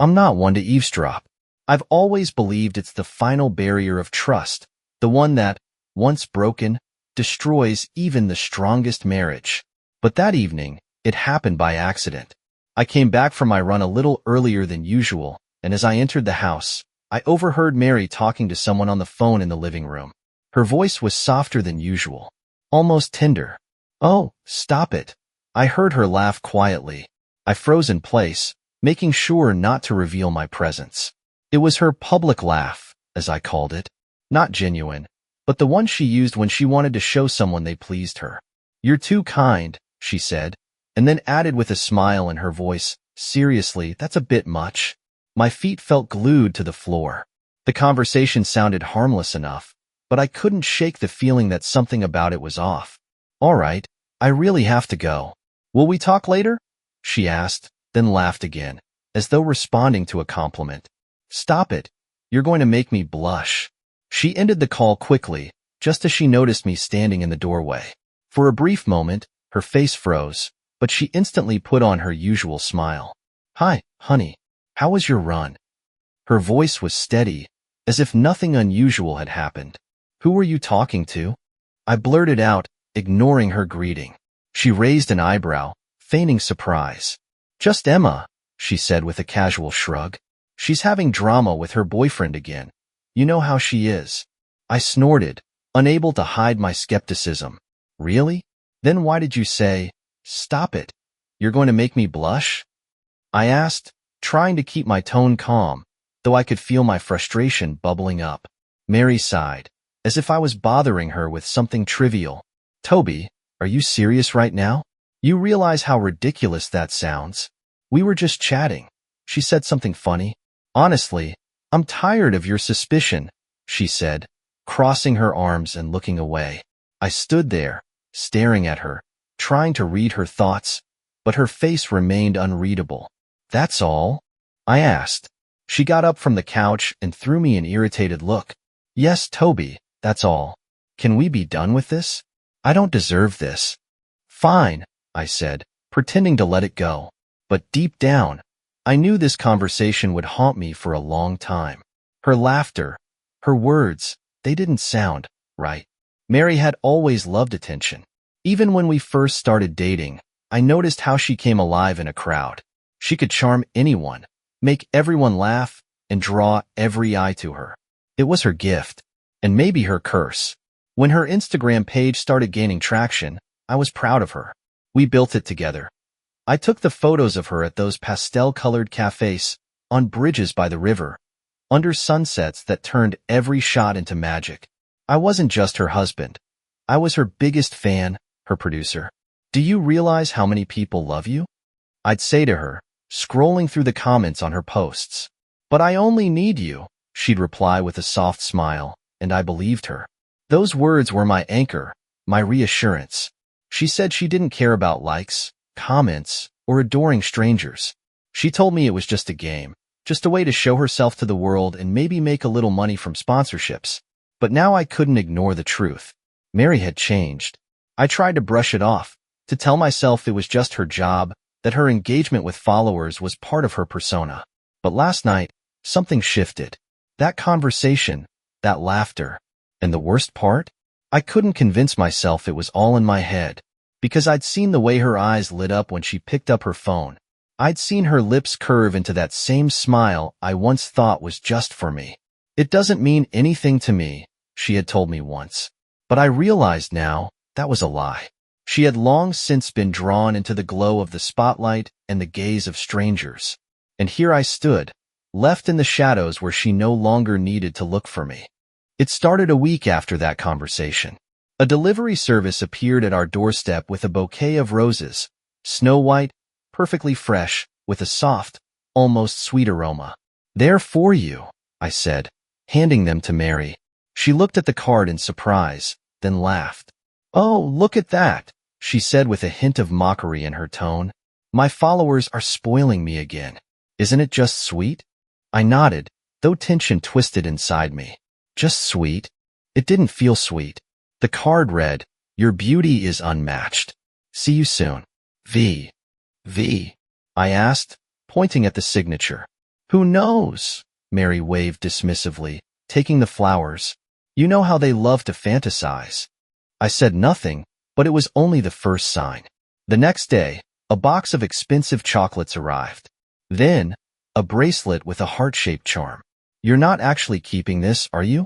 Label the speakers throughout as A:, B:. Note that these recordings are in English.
A: I'm not one to eavesdrop. I've always believed it's the final barrier of trust, the one that, once broken, destroys even the strongest marriage. But that evening, it happened by accident. I came back from my run a little earlier than usual, and as I entered the house, I overheard Mary talking to someone on the phone in the living room. Her voice was softer than usual, almost tender. "Oh, stop it." I heard her laugh quietly. I froze in place, making sure not to reveal my presence. It was her public laugh, as I called it. Not genuine, but the one she used when she wanted to show someone they pleased her. "You're too kind," she said, and then added with a smile in her voice, "Seriously, that's a bit much." My feet felt glued to the floor. The conversation sounded harmless enough, but I couldn't shake the feeling that something about it was off. "All right, I really have to go. Will we talk later?" she asked, then laughed again, as though responding to a compliment. "Stop it. You're going to make me blush." She ended the call quickly, just as she noticed me standing in the doorway. For a brief moment, her face froze, but she instantly put on her usual smile. "Hi, honey. How was your run?" Her voice was steady, as if nothing unusual had happened. "Who were you talking to?" I blurted out, ignoring her greeting. She raised an eyebrow, feigning surprise. "Just Emma," she said with a casual shrug. "She's having drama with her boyfriend again. You know how she is." I snorted, unable to hide my skepticism. "Really? Then why did you say, 'Stop it. You're going to make me blush'?" I asked, trying to keep my tone calm, though I could feel my frustration bubbling up. Mary sighed, as if I was bothering her with something trivial. "Toby, are you serious right now? You realize how ridiculous that sounds? We were just chatting." She said something funny. "Honestly, I'm tired of your suspicion," she said, crossing her arms and looking away. I stood there, staring at her, trying to read her thoughts, but her face remained unreadable. "That's all?" I asked. She got up from the couch and threw me an irritated look. "Yes, Toby, that's all. Can we be done with this? I don't deserve this." "Fine," I said, pretending to let it go. But deep down, I knew this conversation would haunt me for a long time. Her laughter, her words, they didn't sound right. Mary had always loved attention. Even when we first started dating, I noticed how she came alive in a crowd. She could charm anyone, make everyone laugh, and draw every eye to her. It was her gift, and maybe her curse. When her Instagram page started gaining traction, I was proud of her. We built it together. I took the photos of her at those pastel-colored cafes, on bridges by the river, under sunsets that turned every shot into magic. I wasn't just her husband. I was her biggest fan, her producer. "Do you realize how many people love you?" I'd say to her, scrolling through the comments on her posts. "But I only need you," she'd reply with a soft smile, and I believed her. Those words were my anchor, my reassurance. She said she didn't care about likes, comments, or adoring strangers. She told me it was just a game, just a way to show herself to the world and maybe make a little money from sponsorships. But now I couldn't ignore the truth. Mary had changed. I tried to brush it off, to tell myself it was just her job, that her engagement with followers was part of her persona. But last night, something shifted. That conversation, that laughter. And the worst part? I couldn't convince myself it was all in my head, because I'd seen the way her eyes lit up when she picked up her phone. I'd seen her lips curve into that same smile I once thought was just for me. "It doesn't mean anything to me," she had told me once. But I realized now that was a lie. She had long since been drawn into the glow of the spotlight and the gaze of strangers. And here I stood, left in the shadows where she no longer needed to look for me. It started a week after that conversation. A delivery service appeared at our doorstep with a bouquet of roses, snow white, perfectly fresh, with a soft, almost sweet aroma. "They're for you," I said, handing them to Mary. She looked at the card in surprise, then laughed. "Oh, look at that," she said with a hint of mockery in her tone. "My followers are spoiling me again. Isn't it just sweet?" I nodded, though tension twisted inside me. Just sweet? It didn't feel sweet. The card read, "Your beauty is unmatched. See you soon. V." "V?" I asked, pointing at the signature. Who knows? Mary waved dismissively, taking the flowers. You know how they love to fantasize. I said nothing, but it was only the first sign. The next day, a box of expensive chocolates arrived. Then, a bracelet with a heart-shaped charm. You're not actually keeping this, are you?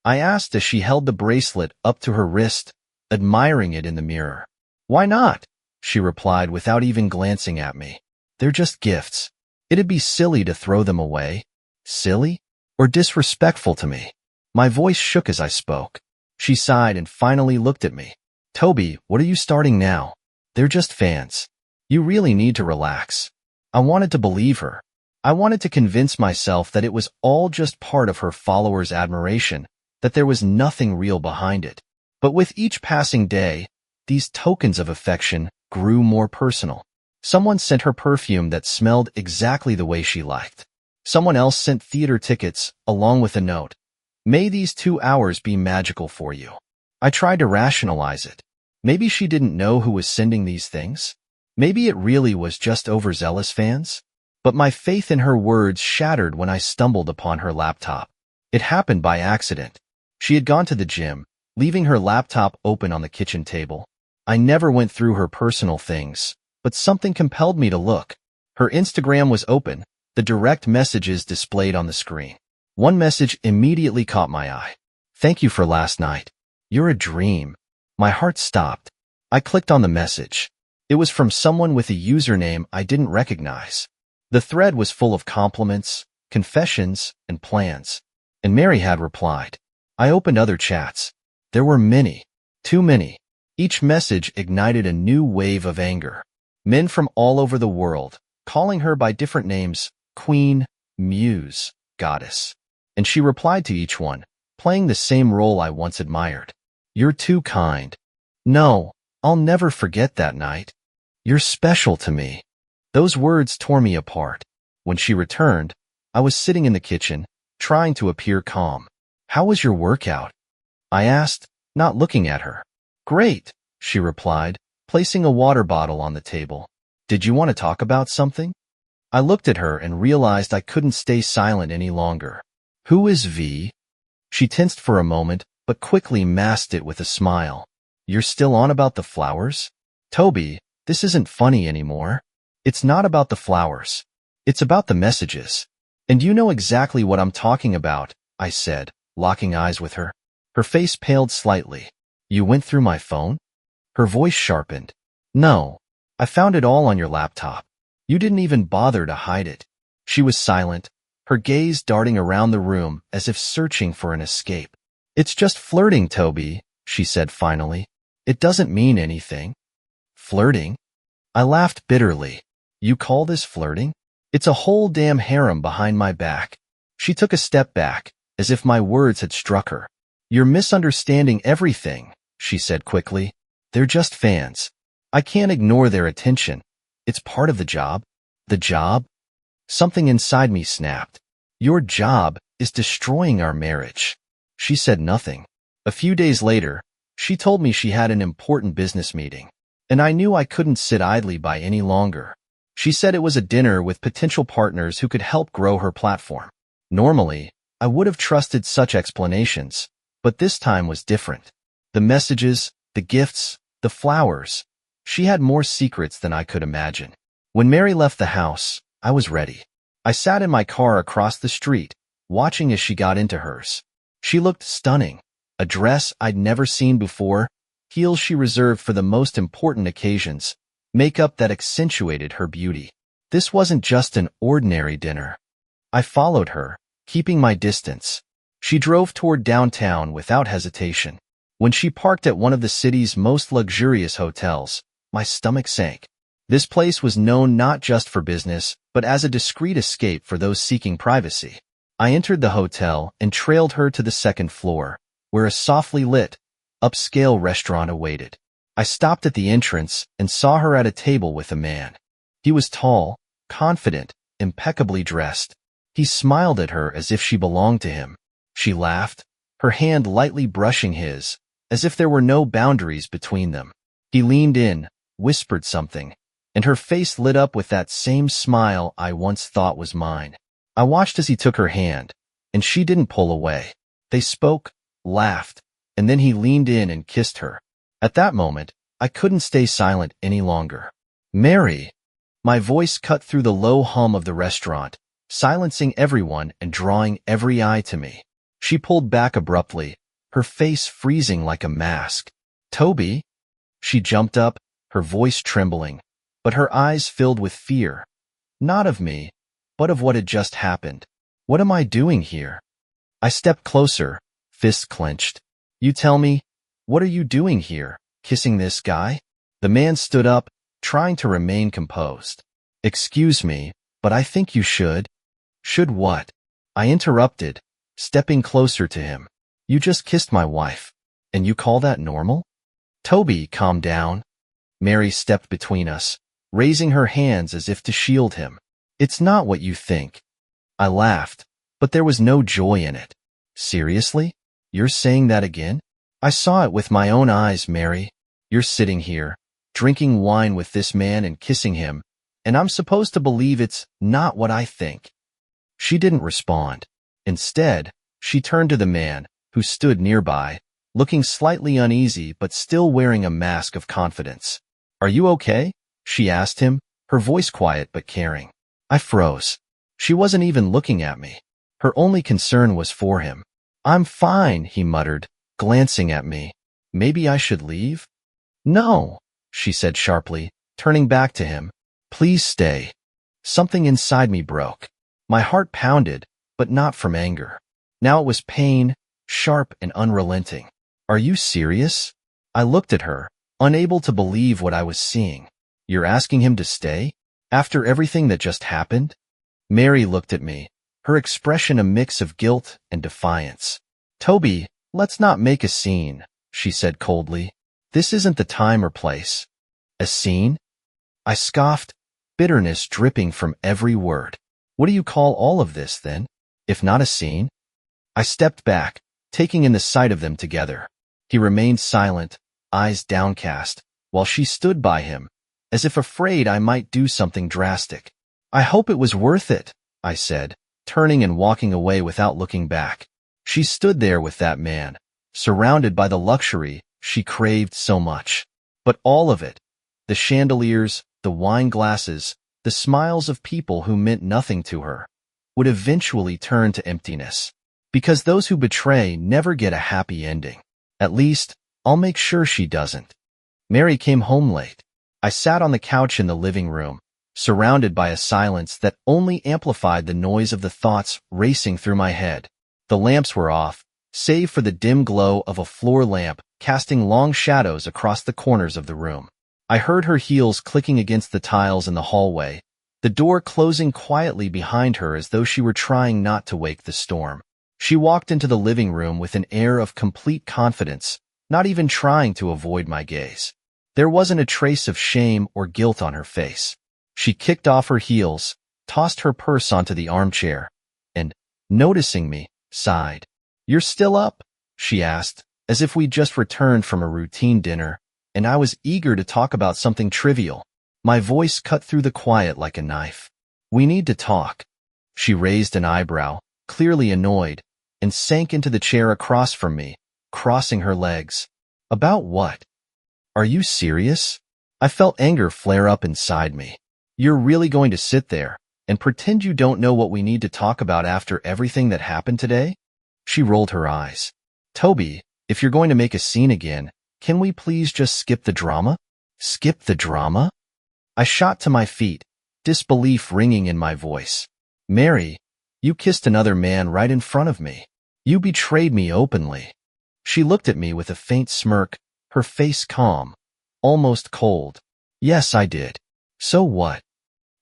A: I asked as she held the bracelet up to her wrist, admiring it in the mirror. Why not? She replied without even glancing at me. They're just gifts. It'd be silly to throw them away. Silly? Or disrespectful to me? My voice shook as I spoke. She sighed and finally looked at me. Toby, what are you starting now? They're just fans. You really need to relax. I wanted to believe her. I wanted to convince myself that it was all just part of her followers' admiration, that there was nothing real behind it. But with each passing day, these tokens of affection grew more personal. Someone sent her perfume that smelled exactly the way she liked. Someone else sent theater tickets, along with a note. May these 2 hours be magical for you. I tried to rationalize it. Maybe she didn't know who was sending these things. Maybe it really was just overzealous fans. But my faith in her words shattered when I stumbled upon her laptop. It happened by accident. She had gone to the gym, leaving her laptop open on the kitchen table. I never went through her personal things, but something compelled me to look. Her Instagram was open, the direct messages displayed on the screen. One message immediately caught my eye. Thank you for last night. You're a dream. My heart stopped. I clicked on the message. It was from someone with a username I didn't recognize. The thread was full of compliments, confessions, and plans. And Mary had replied. I opened other chats. There were many. Too many. Each message ignited a new wave of anger. Men from all over the world, calling her by different names, Queen, Muse, Goddess. And she replied to each one, playing the same role I once admired. You're too kind. No, I'll never forget that night. You're special to me. Those words tore me apart. When she returned, I was sitting in the kitchen, trying to appear calm. How was your workout? I asked, not looking at her. Great, she replied, placing a water bottle on the table. Did you want to talk about something? I looked at her and realized I couldn't stay silent any longer. Who is V? She tensed for a moment, but quickly masked it with a smile. You're still on about the flowers? Toby, this isn't funny anymore. It's not about the flowers. It's about the messages. And you know exactly what I'm talking about, I said, locking eyes with her. Her face paled slightly. You went through my phone? Her voice sharpened. No, I found it all on your laptop. You didn't even bother to hide it. She was silent, her gaze darting around the room as if searching for an escape. It's just flirting, Toby, she said finally. It doesn't mean anything. Flirting? I laughed bitterly. You call this flirting? It's a whole damn harem behind my back. She took a step back, as if my words had struck her. You're misunderstanding everything, she said quickly. They're just fans. I can't ignore their attention. It's part of the job. The job? Something inside me snapped. Your job is destroying our marriage. She said nothing. A few days later, she told me she had an important business meeting, and I knew I couldn't sit idly by any longer. She said it was a dinner with potential partners who could help grow her platform. Normally, I would have trusted such explanations, but this time was different. The messages, the gifts, the flowers. She had more secrets than I could imagine. When Mary left the house, I was ready. I sat in my car across the street, watching as she got into hers. She looked stunning. A dress I'd never seen before, heels she reserved for the most important occasions, makeup that accentuated her beauty. This wasn't just an ordinary dinner. I followed her, keeping my distance. She drove toward downtown without hesitation. When she parked at one of the city's most luxurious hotels, my stomach sank. This place was known not just for business, but as a discreet escape for those seeking privacy. I entered the hotel and trailed her to the second floor, where a softly lit, upscale restaurant awaited. I stopped at the entrance and saw her at a table with a man. He was tall, confident, impeccably dressed. He smiled at her as if she belonged to him. She laughed, her hand lightly brushing his, as if there were no boundaries between them. He leaned in, whispered something, and her face lit up with that same smile I once thought was mine. I watched as he took her hand, and she didn't pull away. They spoke, laughed, and then he leaned in and kissed her. At that moment, I couldn't stay silent any longer. Mary! My voice cut through the low hum of the restaurant, silencing everyone and drawing every eye to me. She pulled back abruptly, her face freezing like a mask. Toby? She jumped up, her voice trembling, but her eyes filled with fear. Not of me, but of what had just happened. What am I doing here? I stepped closer, fists clenched. You tell me, what are you doing here, kissing this guy? The man stood up, trying to remain composed. Excuse me, but I think you should. Should what? I interrupted, stepping closer to him. You just kissed my wife, and you call that normal? Toby, calm down. Mary stepped between us, raising her hands as if to shield him. It's not what you think. I laughed, but there was no joy in it. Seriously? You're saying that again? I saw it with my own eyes, Mary. You're sitting here, drinking wine with this man and kissing him, and I'm supposed to believe it's not what I think. She didn't respond. Instead, she turned to the man, who stood nearby, looking slightly uneasy but still wearing a mask of confidence. Are you okay? She asked him, her voice quiet but caring. I froze. She wasn't even looking at me. Her only concern was for him. I'm fine, he muttered, glancing at me. Maybe I should leave? No, she said sharply, turning back to him. Please stay. Something inside me broke. My heart pounded, but not from anger. Now it was pain, sharp and unrelenting. Are you serious? I looked at her, unable to believe what I was seeing. You're asking him to stay? After everything that just happened? Mary looked at me, her expression a mix of guilt and defiance. Toby, let's not make a scene, she said coldly. This isn't the time or place. A scene? I scoffed, bitterness dripping from every word. What do you call all of this, then, if not a scene? I stepped back, taking in the sight of them together. He remained silent, eyes downcast, while she stood by him, as if afraid I might do something drastic. I hope it was worth it, I said, turning and walking away without looking back. She stood there with that man, surrounded by the luxury she craved so much. But all of it, the chandeliers, the wine glasses, the smiles of people who meant nothing to her, would eventually turn to emptiness. Because those who betray never get a happy ending. At least, I'll make sure she doesn't. Mary came home late. I sat on the couch in the living room, surrounded by a silence that only amplified the noise of the thoughts racing through my head. The lamps were off, save for the dim glow of a floor lamp casting long shadows across the corners of the room. I heard her heels clicking against the tiles in the hallway, the door closing quietly behind her as though she were trying not to wake the storm. She walked into the living room with an air of complete confidence, not even trying to avoid my gaze. There wasn't a trace of shame or guilt on her face. She kicked off her heels, tossed her purse onto the armchair, and, noticing me, sighed. You're still up? She asked, as if we'd just returned from a routine dinner, and I was eager to talk about something trivial. My voice cut through the quiet like a knife. We need to talk. She raised an eyebrow, clearly annoyed, and sank into the chair across from me, crossing her legs. About what? Are you serious? I felt anger flare up inside me. You're really going to sit there and pretend you don't know what we need to talk about after everything that happened today? She rolled her eyes. Toby, if you're going to make a scene again, can we please just skip the drama? Skip the drama? I shot to my feet, disbelief ringing in my voice. Mary, you kissed another man right in front of me. You betrayed me openly. She looked at me with a faint smirk, her face calm, almost cold. Yes, I did. So what?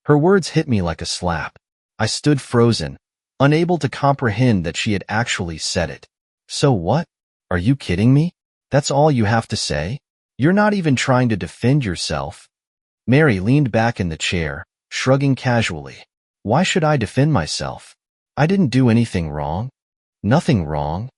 A: Her words hit me like a slap. I stood frozen, unable to comprehend that she had actually said it. So what? Are you kidding me? That's all you have to say? You're not even trying to defend yourself. Mary leaned back in the chair, shrugging casually. Why should I defend myself? I didn't do anything wrong. Nothing wrong.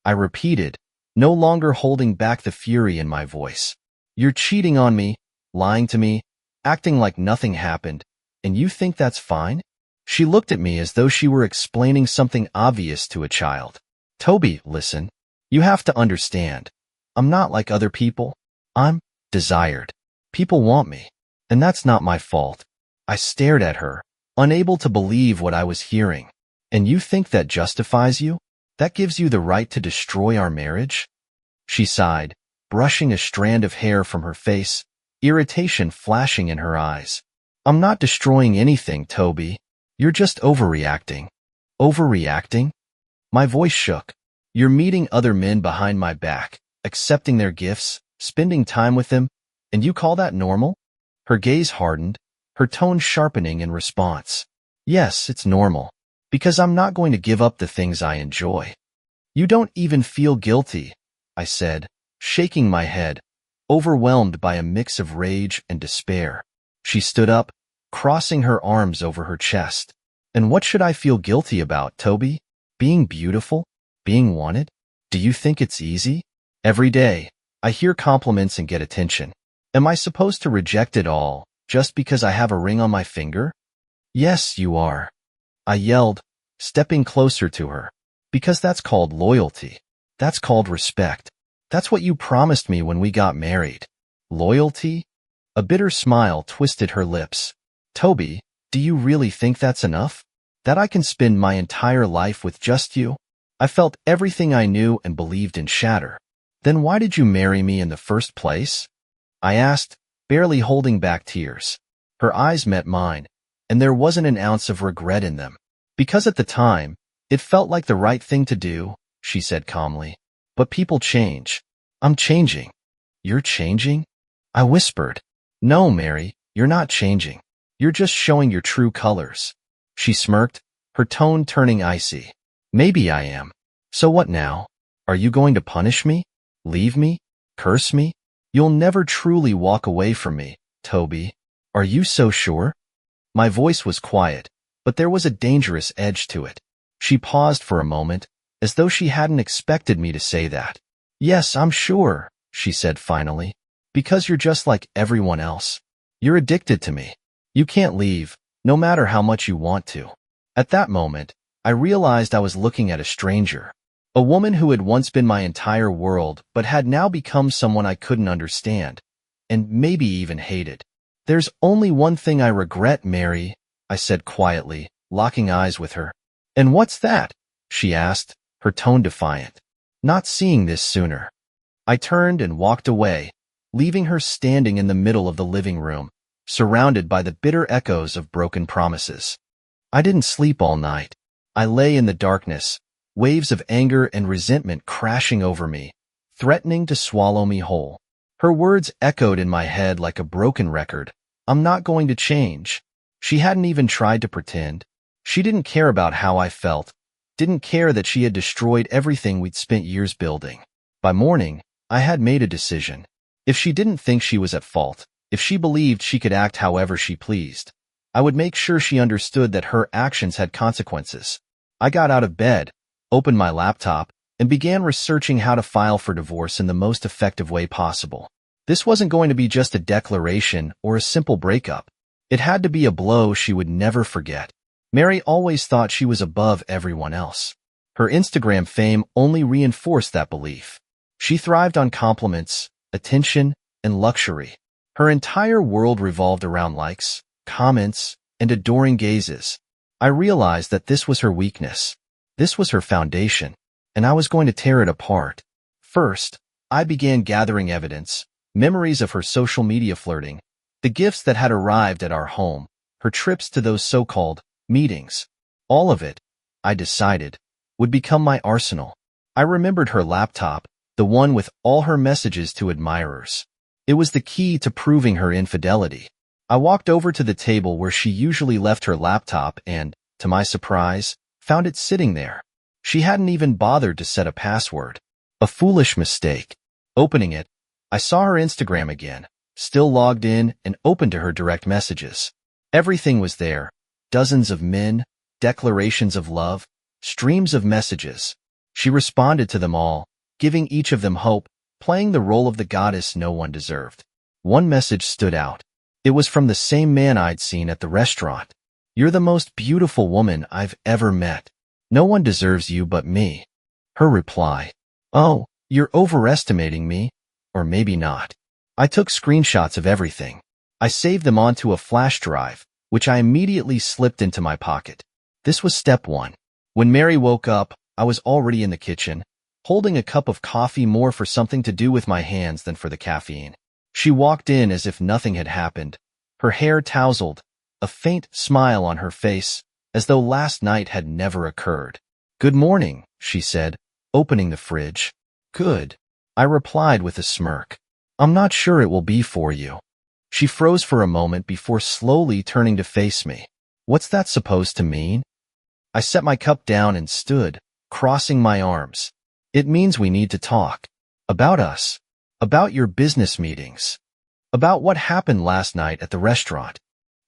A: I repeated, no longer holding back the fury in my voice. You're cheating on me, lying to me, acting like nothing happened, and you think that's fine? She looked at me as though she were explaining something obvious to a child. Toby, listen. You have to understand. I'm not like other people. I'm desired. People want me. And that's not my fault. I stared at her, unable to believe what I was hearing. And you think that justifies you? That gives you the right to destroy our marriage? She sighed, brushing a strand of hair from her face, irritation flashing in her eyes. I'm not destroying anything, Toby. You're just overreacting. Overreacting? My voice shook. You're meeting other men behind my back, accepting their gifts, spending time with them, and you call that normal? Her gaze hardened, her tone sharpening in response. Yes, it's normal, because I'm not going to give up the things I enjoy. You don't even feel guilty, I said, shaking my head, overwhelmed by a mix of rage and despair. She stood up, crossing her arms over her chest. And what should I feel guilty about, Toby? Being beautiful? Being wanted? Do you think it's easy? Every day, I hear compliments and get attention. Am I supposed to reject it all, just because I have a ring on my finger? Yes, you are. I yelled, stepping closer to her. Because that's called loyalty. That's called respect. That's what you promised me when we got married. Loyalty? A bitter smile twisted her lips. Toby, do you really think that's enough? That I can spend my entire life with just you? I felt everything I knew and believed in shatter. Then why did you marry me in the first place? I asked, barely holding back tears. Her eyes met mine, and there wasn't an ounce of regret in them. Because at the time, it felt like the right thing to do, she said calmly. But people change. I'm changing. You're changing? I whispered. No, Mary, you're not changing. You're just showing your true colors. She smirked, her tone turning icy. Maybe I am. So what now? Are you going to punish me? Leave me? Curse me? You'll never truly walk away from me, Toby. Are you so sure? My voice was quiet, but there was a dangerous edge to it. She paused for a moment, as though she hadn't expected me to say that. Yes, I'm sure, she said finally. Because you're just like everyone else. You're addicted to me. You can't leave, no matter how much you want to. At that moment, I realized I was looking at a stranger. A woman who had once been my entire world, but had now become someone I couldn't understand, and maybe even hated. There's only one thing I regret, Mary, I said quietly, locking eyes with her. And what's that? She asked, her tone defiant. Not seeing this sooner. I turned and walked away, leaving her standing in the middle of the living room, surrounded by the bitter echoes of broken promises. I didn't sleep all night. I lay in the darkness, waves of anger and resentment crashing over me, threatening to swallow me whole. Her words echoed in my head like a broken record. I'm not going to change. She hadn't even tried to pretend. She didn't care about how I felt, didn't care that she had destroyed everything we'd spent years building. By morning, I had made a decision. If she didn't think she was at fault, if she believed she could act however she pleased, I would make sure she understood that her actions had consequences. I got out of bed, opened my laptop, and began researching how to file for divorce in the most effective way possible. This wasn't going to be just a declaration or a simple breakup. It had to be a blow she would never forget. Mary always thought she was above everyone else. Her Instagram fame only reinforced that belief. She thrived on compliments, attention, and luxury. Her entire world revolved around likes, comments, and adoring gazes. I realized that this was her weakness. This was her foundation, and I was going to tear it apart. First, I began gathering evidence, memories of her social media flirting, the gifts that had arrived at our home, her trips to those so-called meetings. All of it, I decided, would become my arsenal. I remembered her laptop, the one with all her messages to admirers. It was the key to proving her infidelity. I walked over to the table where she usually left her laptop and, to my surprise, found it sitting there. She hadn't even bothered to set a password. A foolish mistake. Opening it, I saw her Instagram again, still logged in and open to her direct messages. Everything was there. Dozens of men, declarations of love, streams of messages. She responded to them all, giving each of them hope, playing the role of the goddess no one deserved. One message stood out. It was from the same man I'd seen at the restaurant. You're the most beautiful woman I've ever met. No one deserves you but me. Her reply. Oh, you're overestimating me. Or maybe not. I took screenshots of everything. I saved them onto a flash drive, which I immediately slipped into my pocket. This was step one. When Mary woke up, I was already in the kitchen, holding a cup of coffee more for something to do with my hands than for the caffeine. She walked in as if nothing had happened, her hair tousled, a faint smile on her face, as though last night had never occurred. Good morning, she said, opening the fridge. Good, I replied with a smirk. I'm not sure it will be for you. She froze for a moment before slowly turning to face me. What's that supposed to mean? I set my cup down and stood, crossing my arms. It means we need to talk. About us. About your business meetings. About what happened last night at the restaurant.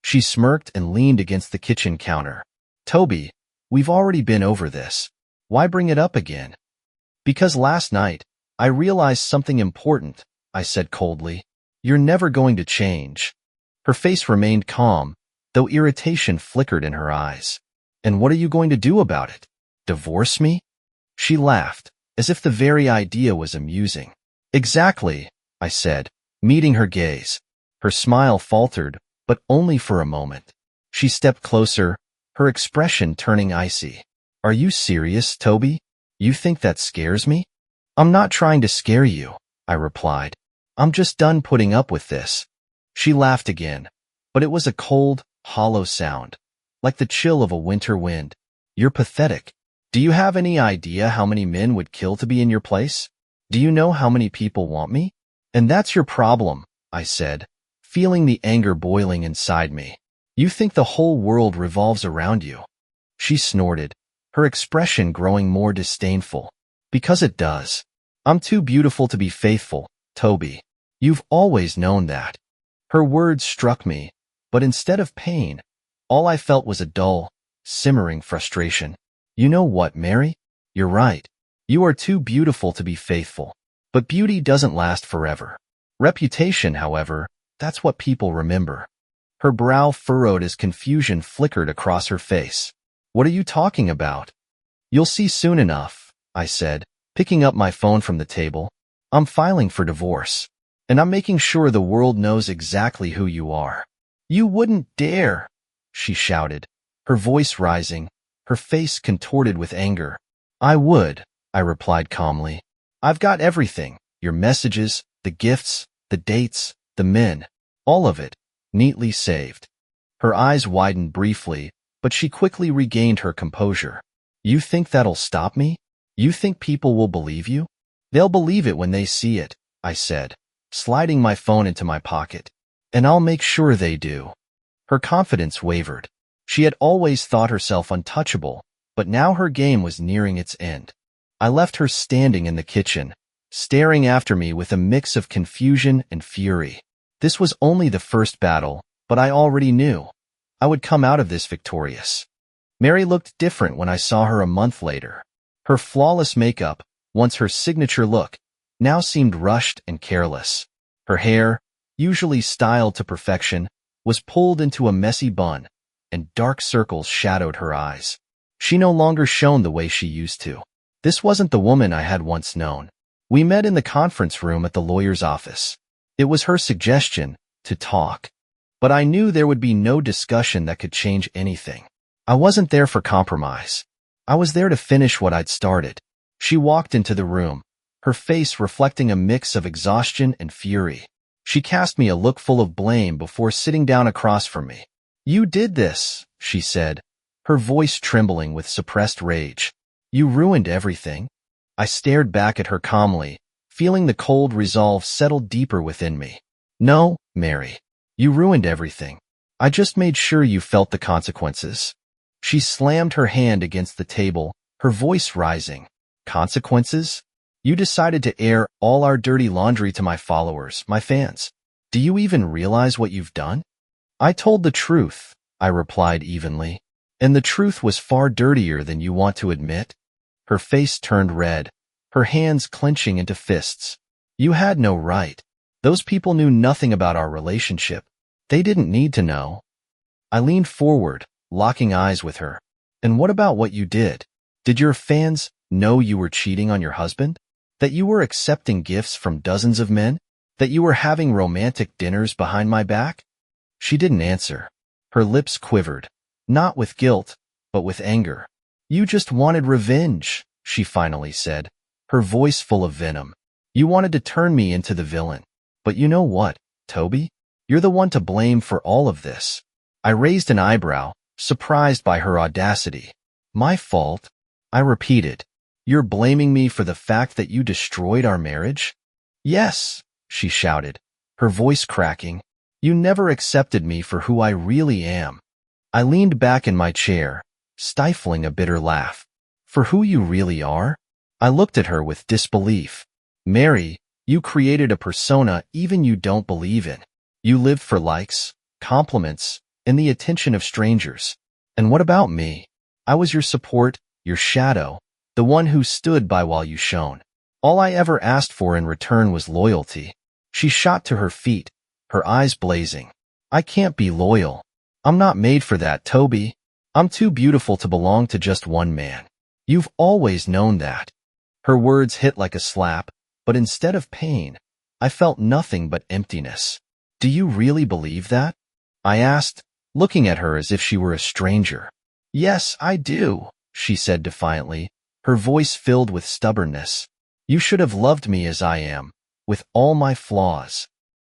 A: She smirked and leaned against the kitchen counter. Toby, we've already been over this. Why bring it up again? Because last night, I realized something important, I said coldly. You're never going to change. Her face remained calm, though irritation flickered in her eyes. And what are you going to do about it? Divorce me? She laughed, as if the very idea was amusing. Exactly, I said, meeting her gaze. Her smile faltered, but only for a moment. She stepped closer, her expression turning icy. Are you serious, Toby? You think that scares me? I'm not trying to scare you, I replied. I'm just done putting up with this. She laughed again, but it was a cold, hollow sound, like the chill of a winter wind. You're pathetic. Do you have any idea how many men would kill to be in your place? Do you know how many people want me? And that's your problem, I said, feeling the anger boiling inside me. You think the whole world revolves around you. She snorted, her expression growing more disdainful. Because it does. I'm too beautiful to be faithful, Toby. You've always known that. Her words struck me, but instead of pain, all I felt was a dull, simmering frustration. You know what, Mary? You're right. You are too beautiful to be faithful. But beauty doesn't last forever. Reputation, however, that's what people remember. Her brow furrowed as confusion flickered across her face. What are you talking about? You'll see soon enough, I said, picking up my phone from the table. I'm filing for divorce. And I'm making sure the world knows exactly who you are. You wouldn't dare, she shouted, her voice rising, her face contorted with anger. I would, I replied calmly. I've got everything, your messages, the gifts, the dates, the men, all of it, neatly saved. Her eyes widened briefly, but she quickly regained her composure. You think that'll stop me? You think people will believe you? They'll believe it when they see it, I said, sliding my phone into my pocket. And I'll make sure they do. Her confidence wavered. She had always thought herself untouchable, but now her game was nearing its end. I left her standing in the kitchen, staring after me with a mix of confusion and fury. This was only the first battle, but I already knew I would come out of this victorious. Mary looked different when I saw her a month later. Her flawless makeup, once her signature look, now seemed rushed and careless. Her hair, usually styled to perfection, was pulled into a messy bun, and dark circles shadowed her eyes. She no longer shone the way she used to. This wasn't the woman I had once known. We met in the conference room at the lawyer's office. It was her suggestion to talk. But I knew there would be no discussion that could change anything. I wasn't there for compromise. I was there to finish what I'd started. She walked into the room, her face reflecting a mix of exhaustion and fury. She cast me a look full of blame before sitting down across from me. You did this, she said, her voice trembling with suppressed rage. You ruined everything. I stared back at her calmly, feeling the cold resolve settle deeper within me. No, Mary. You ruined everything. I just made sure you felt the consequences. She slammed her hand against the table, her voice rising. Consequences? You decided to air all our dirty laundry to my followers, my fans. Do you even realize what you've done? I told the truth, I replied evenly. And the truth was far dirtier than you want to admit. Her face turned red, her hands clenching into fists. You had no right. Those people knew nothing about our relationship. They didn't need to know. I leaned forward, locking eyes with her. And what about what you did? Did your fans know you were cheating on your husband? That you were accepting gifts from dozens of men? That you were having romantic dinners behind my back? She didn't answer. Her lips quivered, not with guilt, but with anger. You just wanted revenge, she finally said, her voice full of venom. You wanted to turn me into the villain. But you know what, Toby? You're the one to blame for all of this. I raised an eyebrow, surprised by her audacity. My fault? I repeated. You're blaming me for the fact that you destroyed our marriage? Yes, she shouted, her voice cracking. You never accepted me for who I really am. I leaned back in my chair, stifling a bitter laugh. For who you really are? I looked at her with disbelief. Mary, you created a persona even you don't believe in. You lived for likes, compliments, and the attention of strangers. And what about me? I was your support, your shadow, the one who stood by while you shone. All I ever asked for in return was loyalty. She shot to her feet, her eyes blazing. I can't be loyal. I'm not made for that, Toby. I'm too beautiful to belong to just one man. You've always known that. Her words hit like a slap, but instead of pain, I felt nothing but emptiness. Do you really believe that? I asked, looking at her as if she were a stranger. Yes, I do, she said defiantly, her voice filled with stubbornness. You should have loved me as I am, with all my flaws.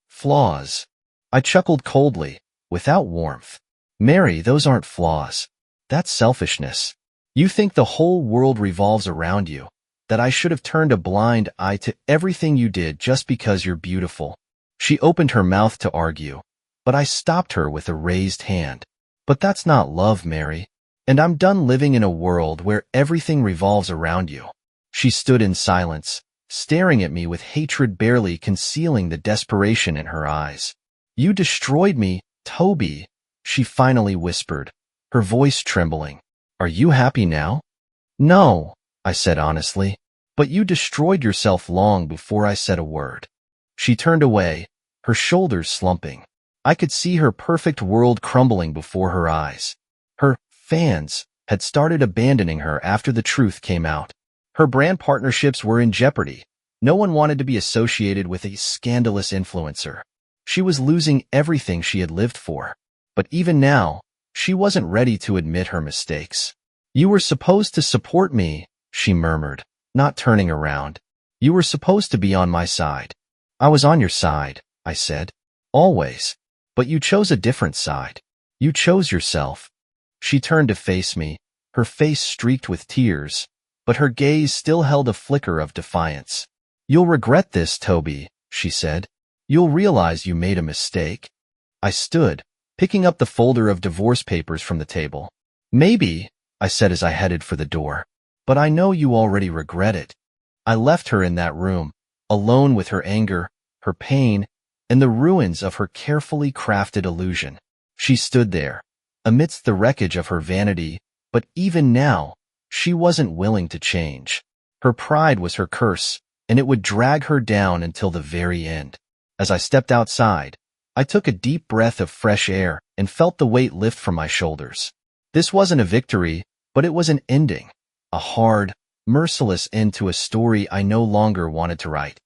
A: Flaws? I chuckled coldly, without warmth. Mary, those aren't flaws. That's selfishness. You think the whole world revolves around you, that I should have turned a blind eye to everything you did just because you're beautiful. She opened her mouth to argue, but I stopped her with a raised hand. But that's not love, Mary. And I'm done living in a world where everything revolves around you. She stood in silence, staring at me with hatred barely concealing the desperation in her eyes. You destroyed me, Toby, she finally whispered, her voice trembling. Are you happy now? No, I said honestly, but you destroyed yourself long before I said a word. She turned away, her shoulders slumping. I could see her perfect world crumbling before her eyes. Her fans had started abandoning her after the truth came out. Her brand partnerships were in jeopardy. No one wanted to be associated with a scandalous influencer. She was losing everything she had lived for. But even now, she wasn't ready to admit her mistakes. You were supposed to support me, she murmured, not turning around. You were supposed to be on my side. I was on your side, I said. Always. But you chose a different side. You chose yourself. She turned to face me, her face streaked with tears, but her gaze still held a flicker of defiance. You'll regret this, Toby, she said. You'll realize you made a mistake. I stood, picking up the folder of divorce papers from the table. Maybe, I said as I headed for the door, but I know you already regret it. I left her in that room, alone with her anger, her pain, and the ruins of her carefully crafted illusion. She stood there, amidst the wreckage of her vanity, but even now, she wasn't willing to change. Her pride was her curse, and it would drag her down until the very end. As I stepped outside, I took a deep breath of fresh air and felt the weight lift from my shoulders. This wasn't a victory, but it was an ending, a hard, merciless end to a story I no longer wanted to write.